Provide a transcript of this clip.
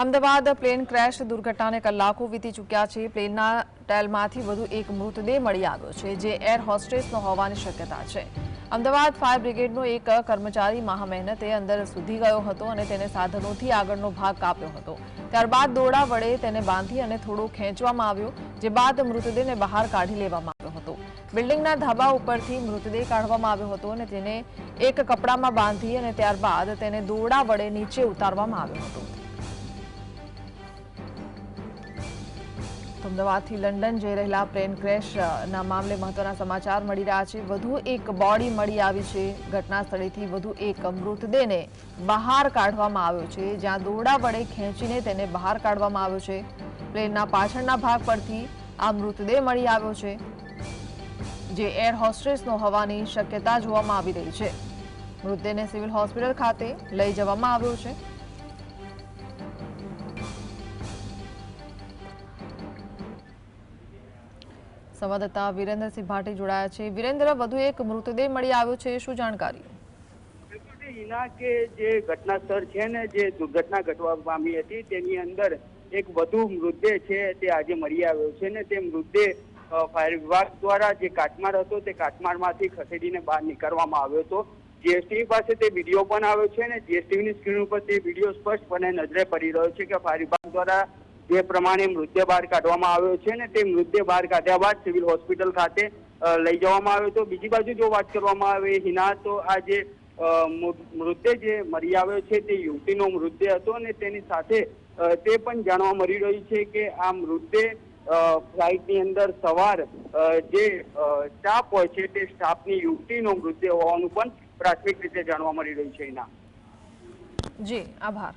Ahmedabad plane crash દુર્ઘટનાને કલાકો વીતી ચૂક્યા છે। પ્લેનના ટેલમાંથી વધુ એક મૃતદેહ મળી આવ્યો છે, જે એર હોસ્ટેસનો હોવાની શક્યતા છે। અમદાવાદ ફાયર બ્રિગેડનો એક કર્મચારી મહામહેનતે અંદર સુધી ગયો હતો અને તેને સાધનોથી આગળનો ભાગ કાપ્યો હતો। ત્યારબાદ દોરડા વડે તેને બાંધી અને થોડો ખેંચવામાં આવ્યો, જે બાદ મૃતદેહને બહાર કાઢી લેવામાં આવ્યો હતો। બિલ્ડિંગના ધાબા ઉપરથી મૃતદેહ કાઢવામાં આવ્યો હતો અને તેને એક કપડામાં બાંધી અને ત્યારબાદ તેને દોરડા વડે નીચે ઉતારવામાં આવ્યો હતો। અમદાવાદથી લંડન જઈ રહેલા પ્લેન ક્રેશના મામલે મહત્વના સમાચાર મળી રહ્યા છે। વધુ એક બોડી મળી આવી છે। ઘટના સ્થળેથી વધુ એક મૃતદેહને બહાર કાઢવામાં આવ્યો છે, જ્યાં દોરડા વડે ખેંચીને તેને બહાર કાઢવામાં આવ્યો છે। પ્લેનના પાછળના ભાગ પરથી આ મૃતદેહ મળી આવ્યો છે, જે એર હોસ્ટેસનો હોવાની શક્યતા જોવામાં આવી રહી છે। મૃતદેહને સિવિલ હોસ્પિટલ ખાતે લઈ જવામાં આવ્યો છે। સંવાદદાતા વિરેન્દ્રસિંહ ભાટી જોડાયા છે। વિરેન્દ્ર, વધુ એક મૃતદેહ મળી આવ્યો છે, શું જાણકારી? હિના કે જે ઘટના સ્થળ છે ને, જે દુર્ઘટના ઘટવા પામી હતી તેની અંદર એક વધુ મૃતદેહ છે તે આજે મળી આવ્યો છે ને તે મૃતદેહ ફાયર વિભાગ દ્વારા જે કાટમાળ હતો તે કાટમાળમાંથી ખસેડીને બહાર નીકાળવામાં આવ્યો હતો। જીએસટીવી પાસે તે વિડીયો પણ આવ્યો છે ને જીએસટીવીની સ્ક્રીન ઉપર તે વિડીયો સ્પષ્ટપણે નજરે પડી રહ્યો છે કે ફાયર વિભાગ દ્વારા જે પ્રમાણે મૃતદેહ બહાર કાઢવામાં આવ્યો છે ને તે મૃતદેહ બહાર કાઢ્યા બાદ સિવિલ હોસ્પિટલ ખાતે લઈ જવામાં આવ્યો હતો। બીજી બાજુ જો વાત કરવામાં આવે હિના, તો આ જે મૃતદેહ જે મળી આવ્યો છે તે યુવતીનો મૃતદેહ હતો અને તેની સાથે તે પણ જાણવા મળી રહ્યું છે કે આ મૃતદેહ ફ્લાઇટની અંદર સવાર જે સ્ટાફ હોય છે તે સ્ટાફની યુવતીનો મૃતદેહ હોવાનું પણ પ્રાથમિક રીતે જાણવા મળી રહ્યું છે। હિના, જી આભાર।